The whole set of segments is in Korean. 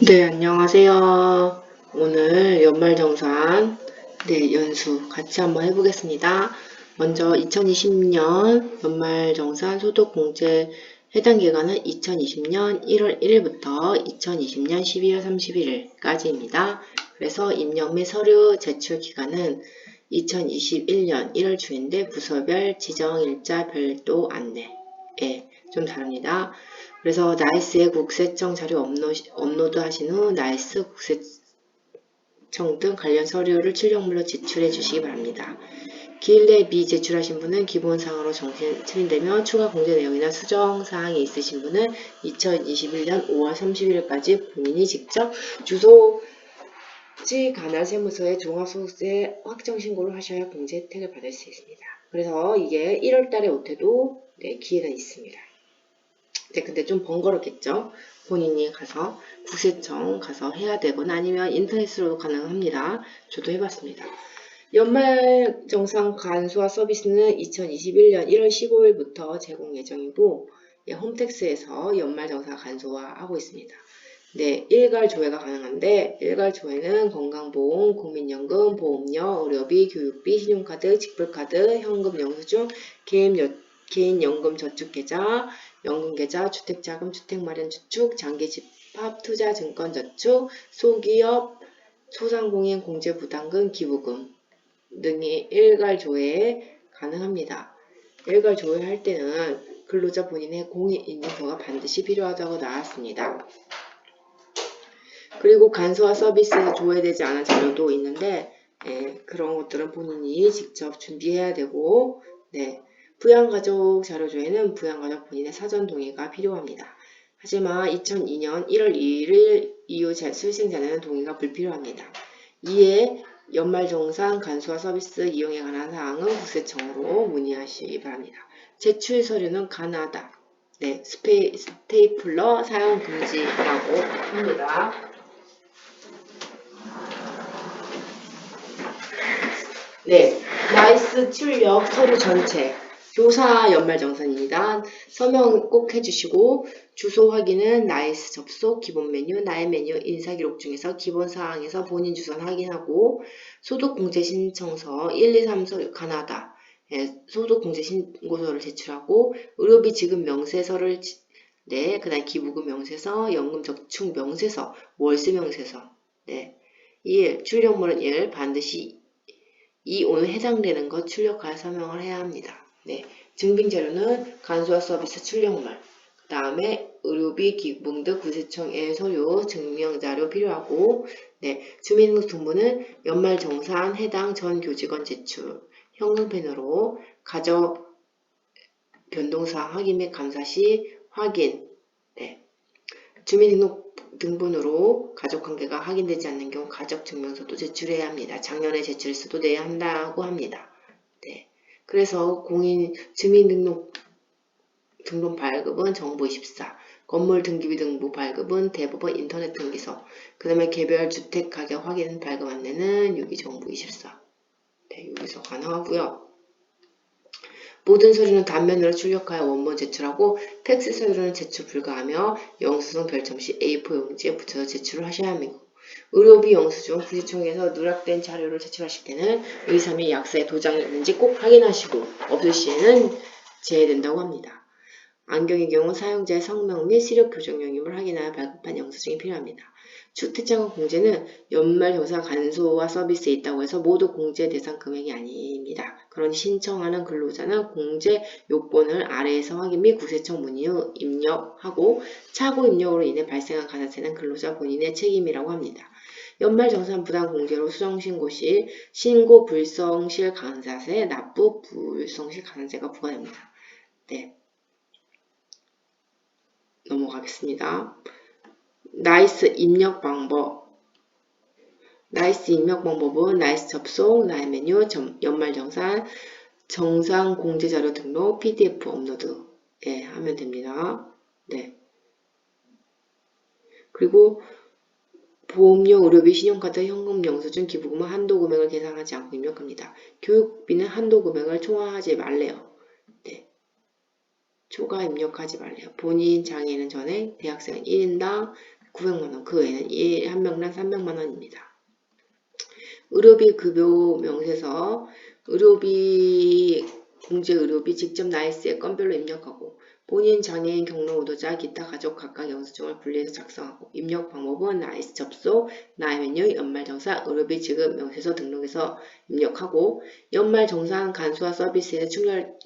네, 안녕하세요. 오늘 연말정산 연수 같이 한번 해보겠습니다. 먼저 2020년 연말정산 소득공제 해당 기간은 2020년 1월 1일부터 2020년 12월 31일까지입니다. 그래서 입력 및 서류 제출 기간은 2021년 1월 중인데 부서별 지정일자 별도 안내 좀 다릅니다. 그래서 나이스의 국세청 자료 업로드 하신 후 나이스 국세청 등 관련 서류를 출력물로 제출해 주시기 바랍니다. 기일 내에 미제출하신 분은 기본사항으로 정신 틀린다면 추가 공제 내용이나 수정사항이 있으신 분은 2021년 5월 30일까지 본인이 직접 주소지 관할 세무서에 종합소득세 확정신고를 하셔야 공제 혜택을 받을 수 있습니다. 그래서 이게 1월달에 못해도 기회는 있습니다. 근데 좀 번거롭겠죠? 본인이 가서 국세청 가서 해야 되거나 아니면 인터넷으로도 가능합니다. 저도 해봤습니다. 연말정산 간소화 서비스는 2021년 1월 15일부터 제공 예정이고 홈택스에서 연말정산 간소화하고 있습니다. 일괄 조회가 가능한데 일괄 조회는 건강보험, 국민연금, 보험료, 의료비, 교육비, 신용카드, 직불카드, 현금 영수증, 개인연금 저축계좌, 연금계좌, 주택자금, 주택마련저축, 장기집합, 투자증권저축, 소기업, 소상공인 공제부담금, 기부금 등이 일괄 조회 가능합니다. 일괄 조회할 때는 근로자 본인의 공인인증서가 반드시 필요하다고 나왔습니다. 그리고 간소화 서비스에서 조회되지 않은 자료도 있는데 그런 것들은 본인이 직접 준비해야 되고 부양가족 자료조회는 부양가족 본인의 사전 동의가 필요합니다. 하지만 2002년 1월 2일 이후 수생자는 동의가 불필요합니다. 이에 연말정산 간소화 서비스 이용에 관한 사항은 국세청으로 문의하시기 바랍니다. 제출 서류는 가나다, 스테이플러 사용 금지라고 합니다. 나이스 출력 서류 전체 교사 연말정산입니다. 서명 꼭 해주시고 주소 확인은 나이스 접속, 기본 메뉴, 나의 메뉴, 인사기록 중에서 기본사항에서 본인 주소는 확인하고 소득공제신청서 1, 2, 3 서류 가나다 소득공제신고서를 제출하고 의료비 지급 명세서를 그 다음 기부금 명세서, 연금저축 명세서, 월세 명세서 1. 출력물은 1. 반드시 이 오늘 해당되는 것 출력하여 서명을 해야 합니다. 증빙자료는 간소화 서비스 출력물, 그 다음에 의료비, 기부금 등 국세청의 서류, 증명자료 필요하고 주민등록등본은 연말정산 해당 전 교직원 제출, 현금펜으로 가족 변동사항 확인 및 감사 시 확인 주민등록등본으로 가족관계가 확인되지 않는 경우 가족증명서도 제출해야 합니다. 작년에 제출했어도 내야 한다고 합니다. 그래서 주민등록 등본 발급은 정보24, 건물 등기비 등본 발급은 대법원 인터넷 등기서, 그 다음에 개별 주택 가격 확인 발급 안내는 유기정보24. 여기서 가능하고요. 모든 서류는 단면으로 출력하여 원본 제출하고 팩스 서류는 제출 불가하며 영수증 별첨 시 A4 용지에 붙여서 제출을 하셔야 합니다. 의료비 영수증 국세청에서 누락된 자료를 제출하실 때는 의사및 약사의 도장이 있는지 꼭 확인하시고 없을 시에는 제외된다고 합니다. 안경의 경우 사용자의 성명 및 시력 교정용임을 확인하여 발급한 영수증이 필요합니다. 주택자금 공제는 연말정산 간소화 서비스에 있다고 해서 모두 공제 대상 금액이 아닙니다. 그러니 신청하는 근로자는 공제 요건을 아래에서 확인 및 국세청 문의 후 입력하고 차고 입력으로 인해 발생한 가산세는 근로자 본인의 책임이라고 합니다. 연말정산 부담공제로 수정신고 시 신고 불성실 가산세, 납부 불성실 가산세가 부과됩니다. 넘어가겠습니다. 나이스 입력 방법은 나이스 접속, 나의 메뉴, 연말정산, 정상 공제자료 등록, PDF 업로드 하면 됩니다. 그리고 보험료, 의료비, 신용카드, 현금, 영수증, 기부금은 한도 금액을 계산하지 않고 입력합니다. 교육비는 한도 금액을 초과하지 말래요. 초과 입력하지 말래요. 본인 장애인은 전액, 대학생은 1인당, 900만원. 그 외에는 한 명당 300만원입니다. 의료비 급여 명세서 의료비 공제 의료비 직접 나이스에 건별로 입력하고 본인 장애인 경로 의도자 기타 가족 각각 영수증을 분리해서 작성하고 입력 방법은 나이스 접속, 나의 메뉴, 연말정산, 의료비 지급 명세서 등록해서 입력하고 연말정산 간소화 서비스에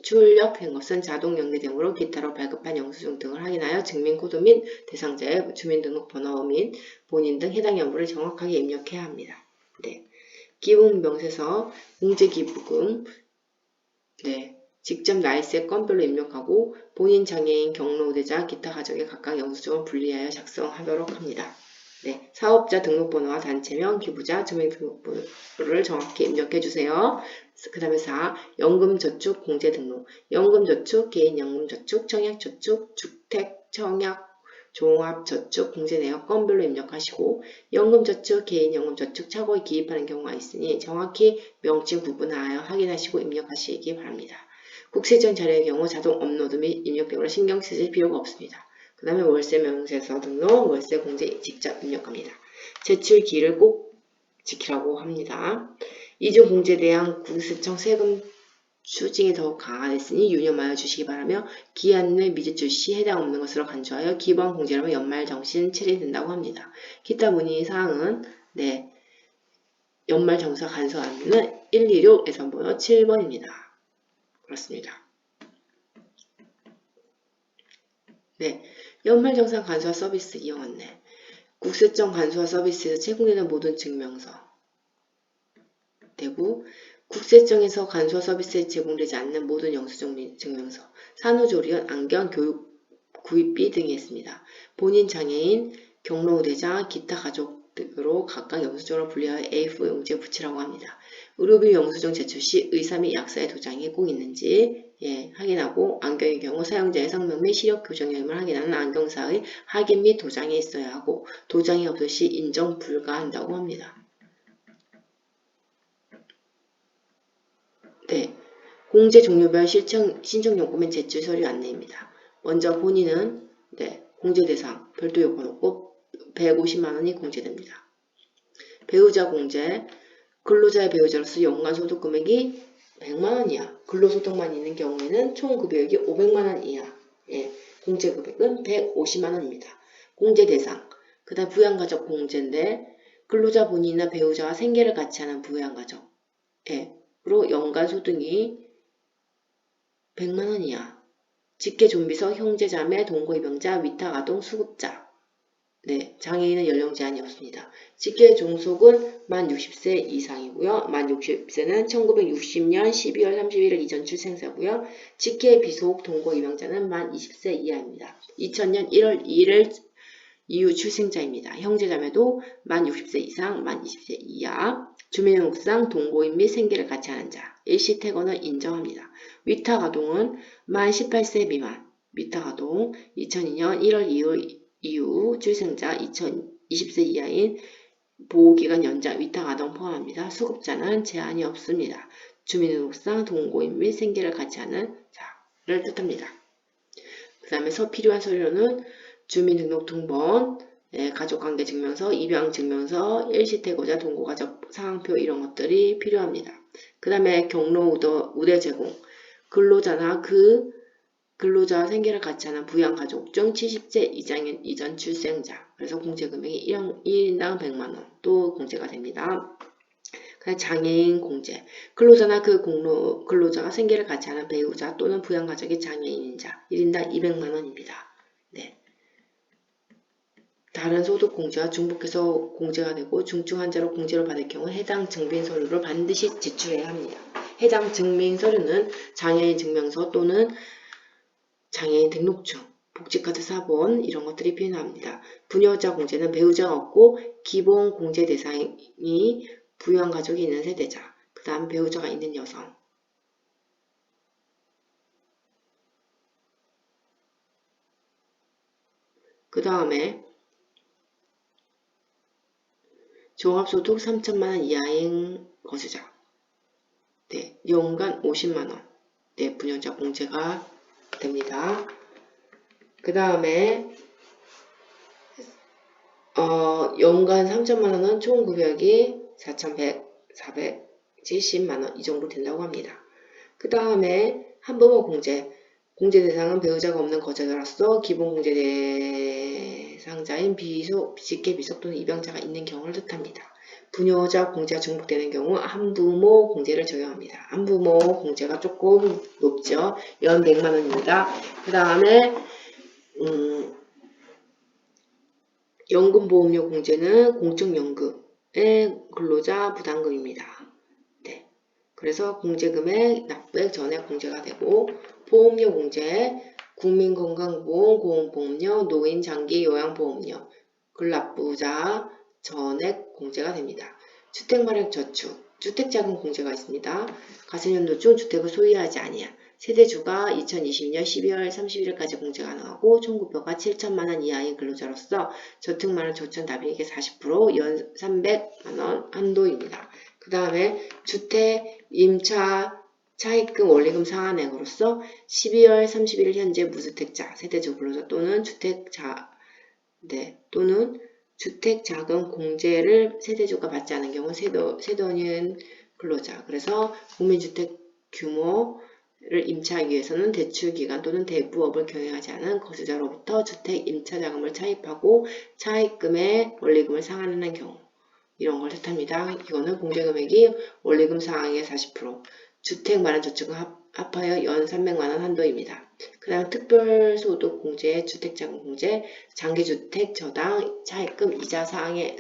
출력된 것은 자동 연계되므로 기타로 발급한 영수증 등을 확인하여 증민코드 및 대상자의 주민등록번호 및 본인 등 해당 여부를 정확하게 입력해야 합니다. 네. 기본 명세서 공제기부금 직접 나이스의 건별로 입력하고 본인 장애인 경로 의도자 기타 가족의 각각 영수증을 분리하여 작성하도록 합니다. 사업자 등록번호와 단체명, 기부자, 주민등록번호를 정확히 입력해 주세요. 그 다음에 4. 연금저축 공제 등록. 연금저축, 개인연금저축, 청약저축, 주택, 청약, 종합저축 공제 내역 건별로 입력하시고 연금저축, 개인연금저축 착오에 기입하는 경우가 있으니 정확히 명칭 구분하여 확인하시고 입력하시기 바랍니다. 국세청 자료의 경우 자동 업로드 및 입력 등으로 신경 쓰실 필요가 없습니다. 그 다음에 월세 명세서 등록, 월세 공제 직접 입력합니다. 제출기일을 꼭 지키라고 합니다. 이중 공제에 대한 국세청 세금 추징이 더욱 강화됐으니 유념하여 주시기 바라며 기한 내 미제출 시 해당 없는 것으로 간주하여 기본 공제라면 연말 정신 처리된다고 합니다. 기타 문의 사항은 연말 정사 간소화는 126 예선번호 7번입니다. 그렇습니다. 연말정산 간소화 서비스 이용 안내. 국세청 간소화 서비스에서 제공되는 모든 증명서 되고 국세청에서 간소화 서비스에 제공되지 않는 모든 영수증 증명서, 산후조리원, 안경, 교육 구입비 등이 있습니다. 본인 장애인, 경로 의대자, 기타 가족 등으로 각각 영수증으로 분리하여 A4 용지에 붙이라고 합니다. 의료비 영수증 제출 시 의사 및 약사의 도장이 꼭 있는지 확인하고 안경의 경우 사용자의 성명 및 시력 교정 여임을 확인하는 안경사의 확인 및 도장이 있어야 하고 도장이 없을 시 인정 불가한다고 합니다. 공제 종류별 신청 요구면 제출 서류 안내입니다. 먼저 본인은 공제 대상 별도 요건 없고 150만원이 공제됩니다. 배우자 공제, 근로자의 배우자로서 연간 소득 금액이 100만원이야. 근로소득만 있는 경우에는 총 급여액이 500만원 이하. 공제 금액은 150만원입니다. 공제 대상, 그 다음 부양가족 공제인데 근로자 본인이나 배우자와 생계를 같이 하는 부양가족. 그리고 연간 소득이 100만원 이하. 직계 좀비서, 형제자매, 동거입영자, 위탁아동, 수급자. 장애인은 연령 제한이 없습니다. 직계 종속은 만 60세 이상이고요. 만 60세는 1960년 12월 31일 이전 출생자고요. 직계 비속 동거입영자는 만 20세 이하입니다. 2000년 1월 2일 이후 출생자입니다. 형제자매도 만 60세 이상, 만 20세 이하. 주민등록상 동거인 및 생계를 같이 하는 자. 일시퇴거는 인정합니다. 위탁아동은 만 18세 미만. 위탁아동 2002년 1월 이후 출생자 2020세 이하인 보호기간 연장 위탁아동 포함합니다. 수급자는 제한이 없습니다. 주민등록상 동거인 및 생계를 같이 하는 자를 뜻합니다. 그 다음에 필요한 서류는 주민등록등본, 가족관계증명서, 입양증명서, 일시퇴거자 동거가족 상황표 이런 것들이 필요합니다. 그 다음에 경로 우대 제공, 근로자나 근로자와 생계를 같이 하는 부양가족 중 70세 이전 출생자. 그래서 공제금액이 1인당 100만원 또 공제가 됩니다. 그다음 장애인 공제. 근로자나 근로자가 생계를 같이 하는 배우자 또는 부양가족의 장애인인 자. 1인당 200만원입니다. 다른 소득 공제와 중복해서 공제가 되고 중증 환자로 공제를 받을 경우 해당 증빙 서류를 반드시 제출해야 합니다. 해당 증빙 서류는 장애인 증명서 또는 장애인 등록증, 복지카드 사본 이런 것들이 필요합니다. 부녀자 공제는 배우자가 없고 기본 공제 대상이 부양가족이 있는 세대자, 그 다음 배우자가 있는 여성. 그 다음에 종합소득 3천만원 이하인 거주자. 연간 50만원. 부녀자 공제가 됩니다. 그 다음에 연간 3천만원은 총 급여액이 470만원 이 정도 된다고 합니다. 그 다음에 한부모 공제. 공제 대상은 배우자가 없는 거주자로서 기본 공제 대상자인 직계 비속 또는 입양자가 있는 경우를 뜻합니다. 부녀자 공제가 중복되는 경우 한부모 공제를 적용합니다. 한부모 공제가 조금 높죠. 연 100만원입니다. 그 다음에 연금보험료 공제는 공적연금의 근로자 부담금입니다. 네. 그래서 공제금액 납부액 전액 공제가 되고 보험료 공제, 국민건강보험, 고용보험료, 노인 장기 요양보험료, 근납부자 전액 공제가 됩니다. 주택마련 저축, 주택자금 공제가 있습니다. 가세연도 중 주택을 소유하지 아니한 세대주가 2020년 12월 31일까지 공제 가능하고 총급여가 7천만원 이하인 근로자로서 저축마련 저축 납입액의 40% 연 300만원 한도입니다. 그 다음에 주택 임차 차입금 원리금 상한액으로서 12월 31일 현재 무주택자 세대주 근로자 또는 주택자금 공제를 세대주가 받지 않은 경우 세도인 근로자. 그래서 국민주택 규모를 임차하기 위해서는 대출기간 또는 대부업을 경영하지 않은 거주자로부터 주택 임차자금을 차입하고 차입금의 원리금을 상환하는 경우 이런 걸 뜻합니다. 이거는 공제금액이 원리금 상한액의 40%, 주택 마련 저축금 합하여 연 300만원 한도입니다. 그 다음 특별소득 공제, 주택자금 공제, 장기주택 저당 차입금 이자 상한액이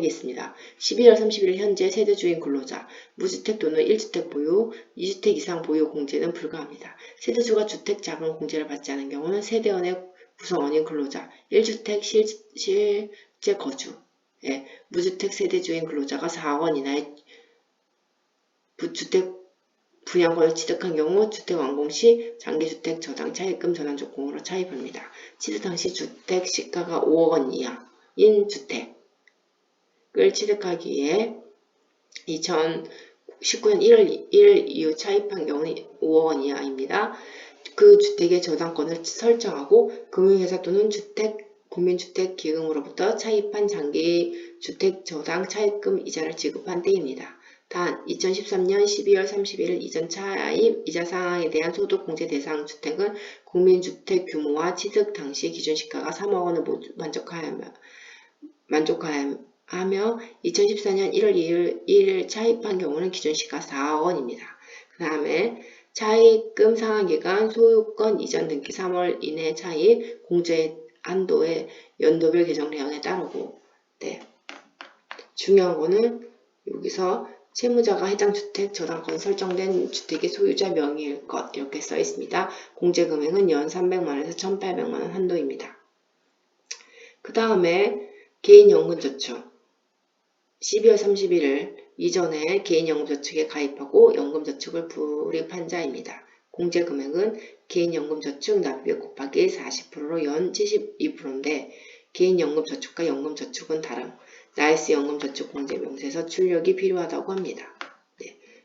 있습니다. 12월 31일 현재 세대주인 근로자, 무주택 또는 1주택 보유, 2주택 이상 보유 공제는 불가합니다. 세대주가 주택자금 공제를 받지 않은 경우는 세대원의 구성원인 근로자, 1주택 실제 거주, 무주택 세대주인 근로자가 4억 이나의 주택 분양권을 취득한 경우 주택 완공 시 장기주택 저당 차입금 전환 조건으로 차입합니다. 취득 당시 주택 시가가 5억원 이하인 주택을 취득하기 위해 2019년 1월 1일 이후 차입한 경우는 5억원 이하입니다. 그 주택의 저당권을 설정하고 금융회사 또는 국민주택기금으로부터 차입한 장기주택 저당 차입금 이자를 지급한 때입니다. 단 2013년 12월 31일 이전 차입 이자 사항에 대한 소득 공제 대상 주택은 국민주택 규모와 취득 당시 기준 시가가 3억원을 모두 만족하며 2014년 1월 1일 차입한 경우는 기준 시가 4억원입니다. 그 다음에 차입금 상한기간 소유권 이전 등기 3월 이내 차입 공제 한도의 연도별 개정 내용에 따르고 중요한 거는 여기서 채무자가 해당 주택 저당권 설정된 주택의 소유자 명의일 것 이렇게 써 있습니다. 공제 금액은 연 300만원에서 1800만원 한도입니다. 그 다음에 개인연금저축 12월 31일 이전에 개인연금저축에 가입하고 연금저축을 불입한 자입니다. 공제 금액은 개인연금저축 납입액 곱하기 40%로 연 72%인데 개인연금저축과 연금저축은 다른 나이스 연금저축 공제 명세서 출력이 필요하다고 합니다.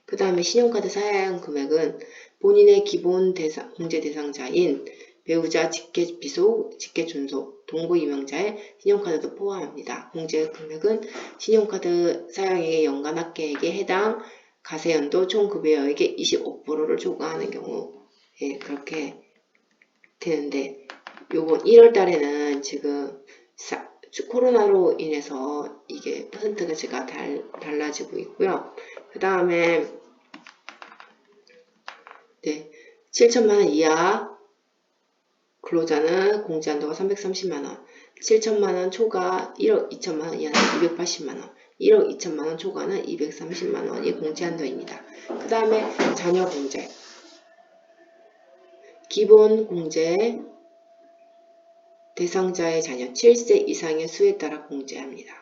그 다음에 신용카드 사용 금액은 본인의 기본 공제 대상자인 배우자, 직계비속, 직계존속, 동거임명자의 신용카드도 포함합니다. 공제 금액은 신용카드 사용액의 연간 합계액에 해당 가세연도 총 급여액의 25%를 초과하는 경우 그렇게 되는데 요번 1월 달에는 지금 코로나로 인해서 이게 퍼센트가 달라지고 있고요. 그 다음에 7천만원 이하 근로자는 공제 한도가 330만원, 7천만원 초과 1억 2천만원 이하는 280만원, 1억 2천만원 초과는 230만원이 공제 한도입니다. 그 다음에 자녀 공제, 기본 공제 대상자의 자녀 7세 이상의 수에 따라 공제합니다.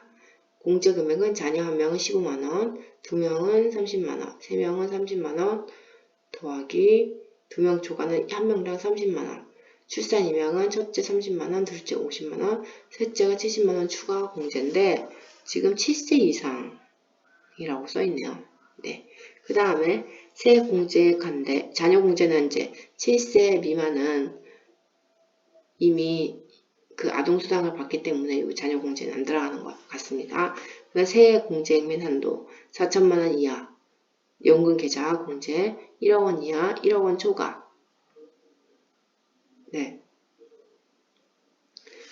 공제 금액은 자녀 1명은 15만원, 2명은 30만원, 3명은 30만원 더하기 2명 초과는 1명당 30만원, 출산 2명은 첫째 30만원, 둘째 50만원, 셋째가 70만원 추가 공제인데 지금 7세 이상이라고 써있네요. 그 다음에 새 공제 간대, 자녀 공제는 이제 7세 미만은 이미 그 아동수당을 받기 때문에 이 자녀 공제는 안 들어가는 것 같습니다. 그다음 세액 공제액면 한도 4천만 원 이하 연금 계좌 공제 1억 원 이하 1억 원 초과. 네.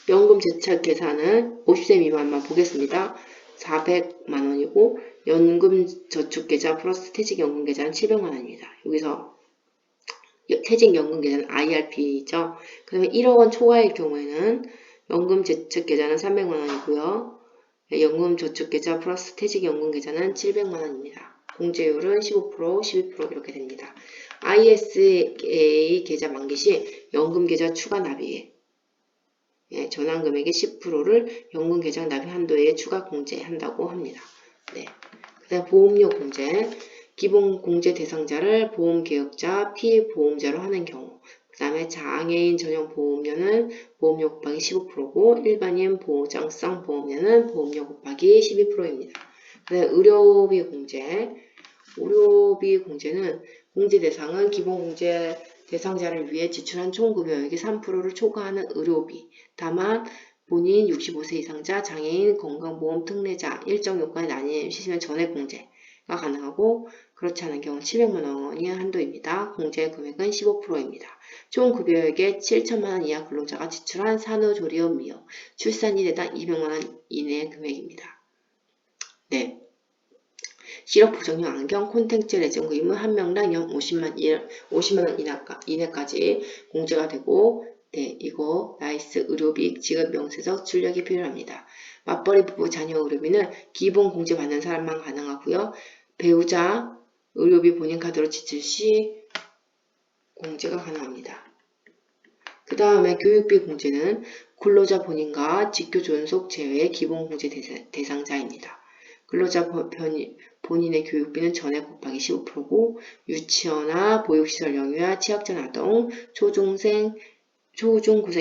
연금 제출 계산은 50세 미만만 보겠습니다. 400만 원이고 연금 저축 계좌 플러스 퇴직연금 계좌는 700만 원입니다. 여기서 퇴직연금 계좌는 IRP죠. 그 다음에 1억 원 초과일 경우에는 연금 저축 계좌는 300만 원이고요. 연금 저축 계좌 플러스 퇴직연금 계좌는 700만 원입니다. 공제율은 15%, 12% 이렇게 됩니다. ISA 계좌 만기 시 연금 계좌 추가 납입 전환 금액의 10%를 연금 계좌 납입 한도에 추가 공제한다고 합니다. 네. 그다음 보험료 공제. 기본 공제 대상자를 보험계약자, 피보험자로 하는 경우. 그 다음에 장애인 전용 보험료는 보험료 곱하기 15%고 일반인 보장성 보험료는 보험료 곱하기 12%입니다. 그 다음에 의료비 공제. 의료비 공제는 공제 대상은 기본 공제 대상자를 위해 지출한 총 급여액의 3%를 초과하는 의료비. 다만 본인 65세 이상자, 장애인, 건강보험 특례자 일정 요건에 나뉘시면 전액 공제가 가능하고 그렇지 않은 경우 700만 원이 한도입니다. 공제 금액은 15%입니다. 총 급여액의 7천만 원 이하 근로자가 지출한 산후조리원 비용, 출산일 대당 200만 원 이내의 금액입니다. 네. 실업 보정용 안경, 콘텐츠 레전그 임무 한 명당 연 50만 원 이내까지 공제가 되고 네, 이거 나이스 의료비 지급 명세서 출력이 필요합니다. 맞벌이 부부 자녀 의료비는 기본 공제 받는 사람만 가능하고요. 배우자 의료비 본인 카드로 지출 시 공제가 가능합니다. 그 다음에 교육비 공제는 근로자 본인과 직교 존속 제외의 기본 공제 대상자입니다. 근로자 본인의 교육비는 전액 곱하기 15%고 유치원이나 보육시설 영유아, 취약전 아동, 초중고생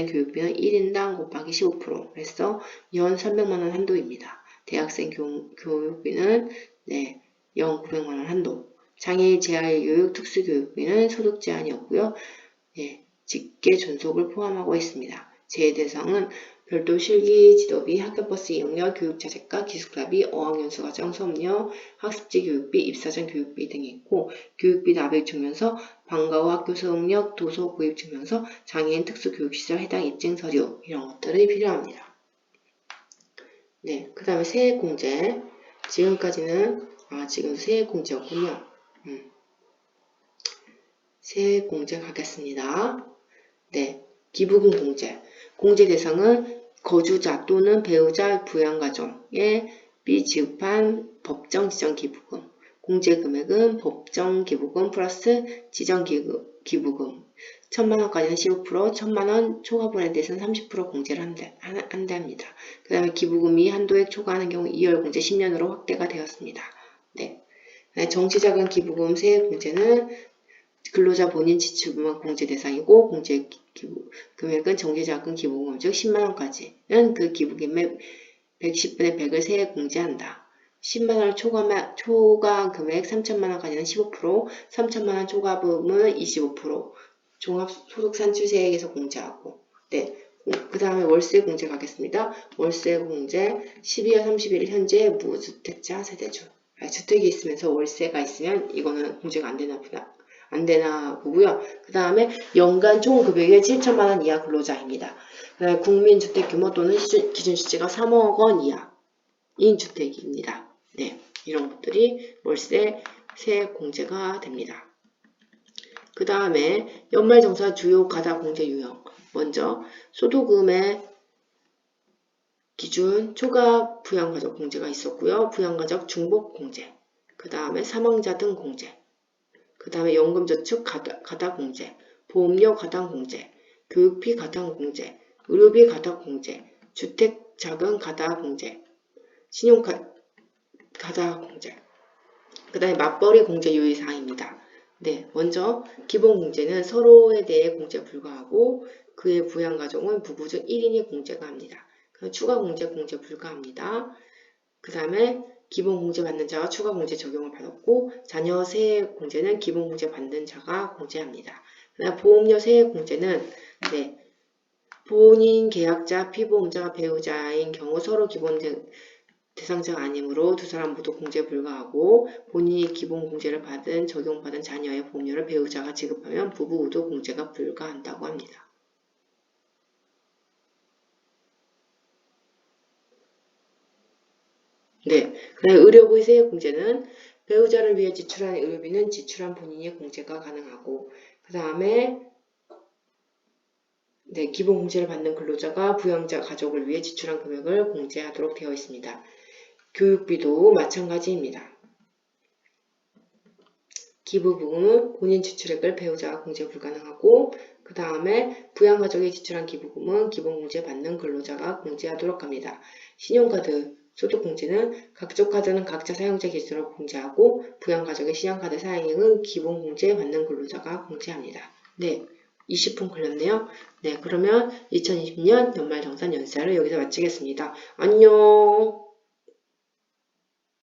교육비는 1인당 곱하기 15% 그래서 연 300만 원 한도입니다. 대학생 교육비는 연 900만 원 한도. 장애인 재활 교육 특수교육비는 소득 제한이 없고요. 직계 존속을 포함하고 있습니다. 제외 대상은 별도 실기 지도비, 학교버스 이용료, 교육자재가, 기숙사비, 어학연수과정 수업료, 학습지 교육비, 입사전 교육비 등이 있고 교육비 납입 증명서, 방과 후 학교 수업력, 도서 구입 증명서, 장애인 특수교육시설 해당 입증 서류 이런 것들이 필요합니다. 네, 그 다음에 세액공제. 지금까지는 지금 세액공제였군요. 세액공제 가겠습니다. 네, 기부금 공제. 공제 대상은 거주자 또는 배우자 부양가정에 비지급한 법정 지정 기부금. 공제 금액은 법정 기부금 플러스 지정 기부금. 1,000만원까지는 15%, 1,000만원 초과분에 대해서는 30% 공제를 한답니다. 그 다음에 기부금이 한도액 초과하는 경우 2월 공제 10년으로 확대가 되었습니다. 네. 정치자금 기부금 세액 공제는 근로자 본인 지출금은 공제 대상이고 공제 기부 금액은 정기자금 기부금 즉 10만원까지는 그 기부금의 110분의 100을 세액 공제한다. 10만원 초과 금액 3천만원까지는 15%, 3천만원 초과분은 25%, 종합소득산출세액에서 공제하고 네, 그 다음에 월세 공제 가겠습니다. 월세 공제 12월 31일 현재 무주택자 세대주 주택이 있으면서 월세가 있으면 이거는 공제가 안 되나 보고요. 그 다음에 연간 총 급여액 7천만원 이하 근로자입니다. 그 다음에 국민주택 규모 또는 기준 시세가 3억 원 이하인 주택입니다. 네, 이런 것들이 월세 세액 공제가 됩니다. 그 다음에 연말정산 주요 가다 공제 유형. 먼저 소득금의 기준 초과 부양가족 공제가 있었고요. 부양가족 중복 공제. 그 다음에 사망자 등 공제. 그 다음에 연금저축 가다 공제, 보험료 가당 공제, 교육비 가당 공제, 의료비 가당 공제, 주택자금 가다 공제, 신용 가다 공제. 그 다음에 맞벌이 공제 유의사항입니다. 네, 먼저 기본 공제는 서로에 대해 공제 불가하고 그의 부양가족은 부부 중 1인이 공제가 합니다. 추가 공제 불가합니다. 그 다음에 기본 공제 받는 자가 추가 공제 적용을 받았고 자녀 세액 공제는 기본 공제 받는 자가 공제합니다. 그다음 보험료 세액 공제는 본인, 계약자, 피보험자가 배우자인 경우 서로 기본 대상자가 아니므로 두 사람 모두 공제 불가하고 본인이 기본 공제를 적용받은 자녀의 보험료를 배우자가 지급하면 부부 모두 공제가 불가한다고 합니다. 네, 그다음에 의료보험의 공제는 배우자를 위해 지출한 의료비는 지출한 본인이 공제가 가능하고 그 다음에 네, 기본 공제를 받는 근로자가 부양자 가족을 위해 지출한 금액을 공제하도록 되어 있습니다. 교육비도 마찬가지입니다. 기부금은 본인 지출액을 배우자가 공제 불가능하고 그 다음에 부양가족이 지출한 기부금은 기본공제 받는 근로자가 공제하도록 합니다. 신용카드 소득공제는 각종 카드는 각자 사용자 기준으로 공제하고 부양가족의 신용카드 사용액은 기본공제 받는 근로자가 공제합니다. 네, 20분 걸렸네요. 네, 그러면 2020년 연말정산 연사를 여기서 마치겠습니다. 안녕.